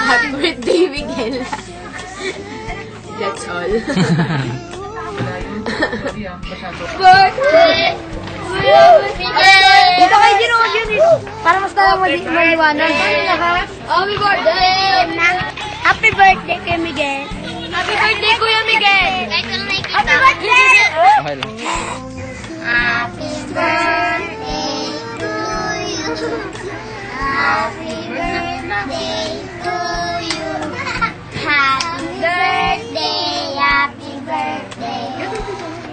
Happy birthday, Miguel. That's all. Birthday! Dito kayo ginoon yun eh. Para mas na maliwanag. Happy birthday! Happy birthday kay Miguel. Happy birthday, Kuya Miguel. Happy birthday! Okay lang. Happy birthday to you. Happy birthday to you. Happy birthday, happy birthday.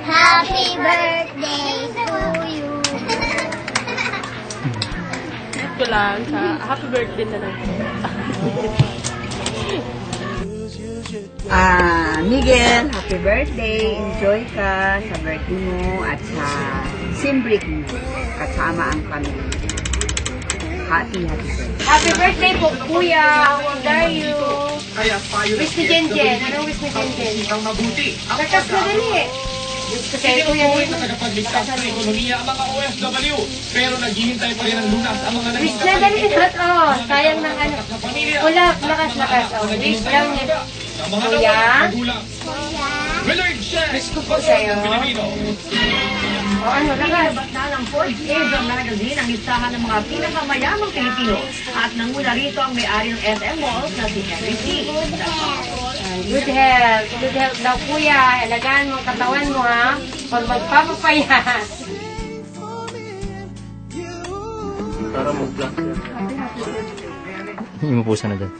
Happy birthday to you. Ito lang. Happy birthday na lang. Miguel, happy birthday. Enjoy ka sa birthday mo at sa sim break mo. Kasama ang pamilya. Happy birthday. Happy birthday po, Kuya. How dare you? Wish ni Jenjen. Anong wish ni Jenjen? Ang mabuti. Kakas na dali eh. Kasi Kuya Ito na tagapagligtas ng ekonomiya ang mga OFW. Pero naghihintay pa rin ang lunas ang mga wish na dali lahat. Oh, sayang ng ano. Ulap, lakas. Oh, wish lang eh. Ang mga Kuya? magulang. Willard Shes, Sa'yo. Pilipino. O ano, lakas. Na ng Forbes Asia Magazine ang listahan ng mga pinakamayamang Pilipino at nanguna rito ang may-ari ng SM Malls na si Henry C. Good health. Good health daw, Kuya. Alagaan mo, katawan mo, ha? Pag magpapapayat. Para mag-vlog siya. Imupusan na dyan.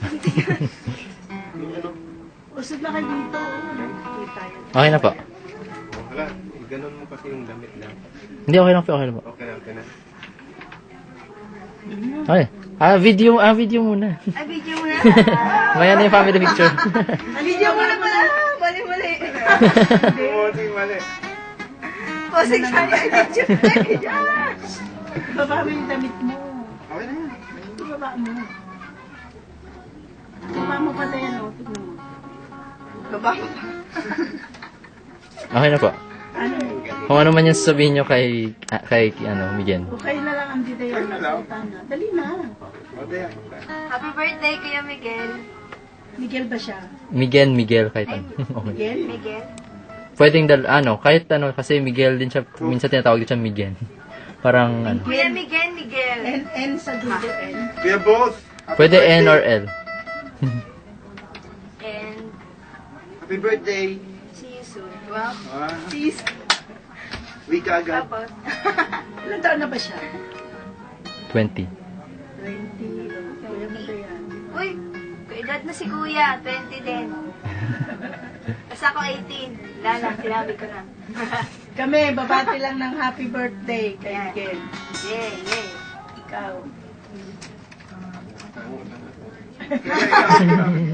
Usod na kayo dito. Okay na po. Wala, ganun mo kasi yung damit lang. Hindi, okay lang po. Okay lang po. Okay na. Okay. Video muna. Video mo na. Maya na yung family picture. Video mo na pala. Mali. Mali. Posing siya niya. Video. Baba mo yung damit mo. Okay na yan. Baba mo. Baba mo pala yan. Tignan mo. Baba mo pa. Okay na po. Ano? Kung ano man yung sasabihin nyo kay Miguel. Okay na lang ang detail. Dali na. Happy birthday, Kuya Miguel. Miguel ba siya? Miguel, kahit ano. Okay. Miguel? Pwedeng kahit ano, kasi Miguel din siya, minsan tinatawag din siya Miguel. Parang, Kuya Miguel. N sa dulo N. Kuya boss. pwede N or L. And Happy birthday. see you soon. Well, Sis. Week agad. tapos. Ilan taon na ba siya? 20. 20. Kuya mo ba yan? Uy, edad na si Kuya. 20 din. Tapos ako 18. Lala, sinabi ko na. Kami, babati lang ng happy birthday kay Yan. Miguel. Yay. Ikaw.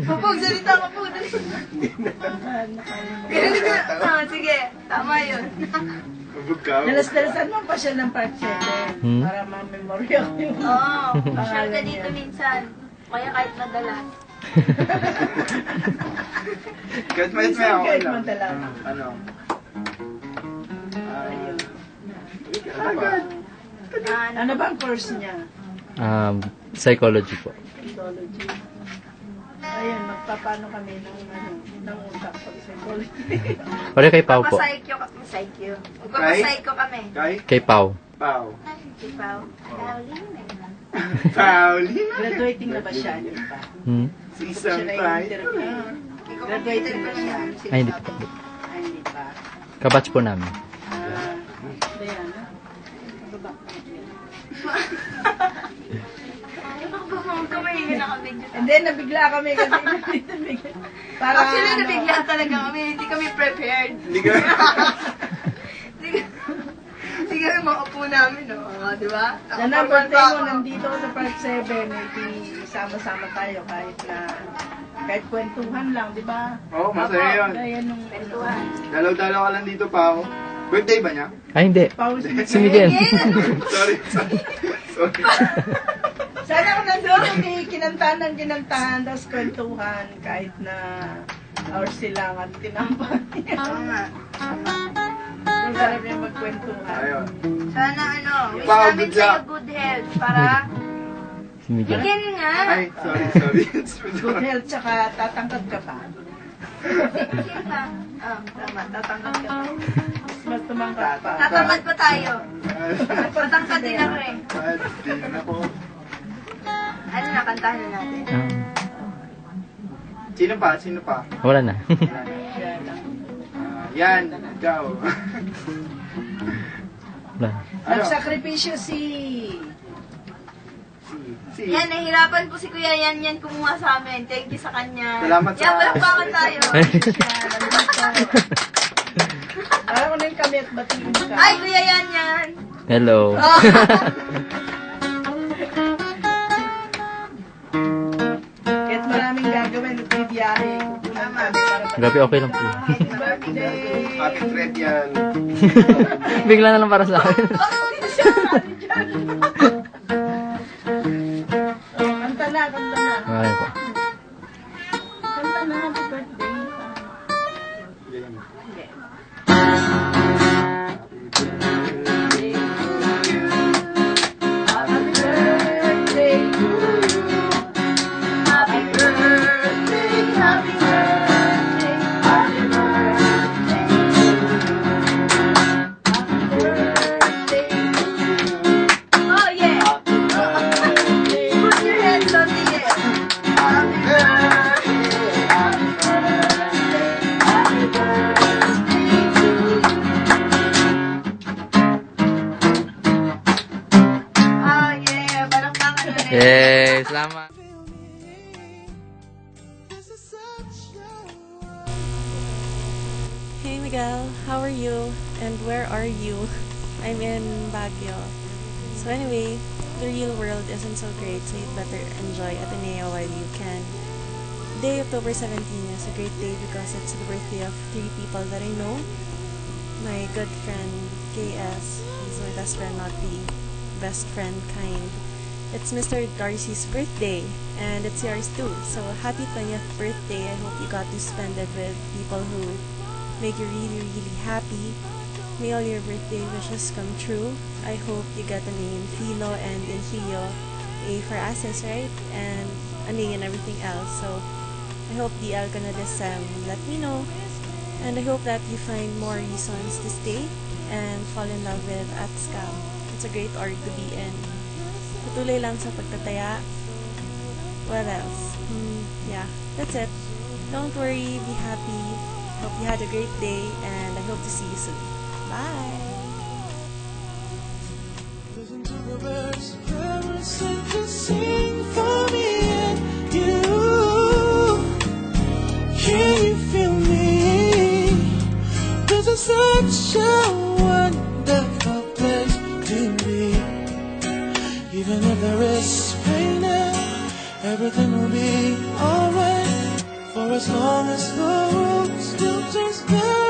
Kapag salita ka po. Sige. Tama yun. Mabugaw. Dalas-dalasan mo pa siya ng part 7 para ma-memorya ko yung Oo. Share ka pangalan dito niya. minsan. Kaya kahit madalas. Kahit may Minsan ako kahit lang. madalang. Ano? Ayun. Agad. Ano ba ang course niya? Psychology po. Psychology. Ayun, magpapano kami ng utak pag psychology. Pare kay Pau po. Psycho. Magpapapsycho kami. Kay? Kay Pau. Pau. Ipaw. Pauline. Pauli. Graduating na ba siya? Hindi pa. Season Siya na 5. yung interview. Graduating na siya. Ay, hindi pa. Ay, hindi pa. Kabatch po namin. Diana. Baba. Kumahinga na kami dyan. And then, nabigla kami kasi nandito bigla. Para Actually, ano, nabigla talaga kami. Hindi kami prepared. Hindi ka. Hindi kami makaupo namin, no? Di ba? Sana birthday mo, nandito ka sa part 7, sama-sama tayo kahit kwentuhan lang, di ba? Oo, masaya yun. Gaya nung Kwentuhan. Dalaw-dalaw ka lang dito pa ako. Birthday ba niya? Ay, hindi. pause. Si Miguel. Sorry. Sana kung nandun kami kinantahan, tapos kwentuhan, kahit na hours sila at tinampan. Oo nga. Ang sarap yung magkwentuhan. Ayun. Sana wish Wow, namin good sa'yo luck. good health para Miguel. Miguel nga. Ay, sorry. Good health, tsaka tatangkad ka pa. Tama, tatangkad ka pa. Mas tumangkad pa. Tatamad pa tayo. Tatangkad din ako eh. Din ako. Ano na, kantahan na natin. Sino pa? Wala na. Yan, ikaw. Wala. Nagsakripisyo si... Yan, nahirapan po si Kuya Yan kumuha sa amin. Thank you sa kanya. Salamat sa- Yan, palakpakan tayo. Alam mo na yung kami at batiin ka. Ay, Kuya Yan. Hello. Kahit maraming gagawin, nagbibiyahe. Kukunan kami para Grabe, okay lang po. Happy birthday! Happy thread yan. Bigla na lang para sa akin. Kanta na. Okay po. Kanta na, happy birthday. Happy birthday to you. Happy birthday, happy birthday, happy birthday to you. Happy birthday to you. Oh, yeah. Put your hands on the air. Happy birthday, happy birthday, happy birthday to you. Oh, yeah. Palakpakan ulit. Yay! Salamat! Hey Miguel, how are you? And where are you? I'm in Baguio. So anyway, the real world isn't so great, so you'd better enjoy Ateneo while you can. Day October 17 is a great day because it's the birthday of 3 people that I know. My good friend KS, he's my best friend, not the best friend kind. It's Mr. Darcy's birthday, and it's yours too. So happy 20th birthday. I hope you got to spend it with people who make you really, really happy. May all your birthday wishes come true. I hope you get a name Philo, and in Theo, A for Access, right? And an A and everything else. So I hope DL gonna let me know. And I hope that you find more reasons to stay and fall in love with ATSCAM. It's a great org to be in. Patuloy lang sa pagtataya. What else? Yeah, that's it. Don't worry, be happy. Hope you had a great day, and I hope to see you soon. Bye! Listen to the birds, birds sing to sing for me and you. Can you feel me? This is such a wonderful place to be. Even if there is pain, everything will be alright. For as long as the world still turns back.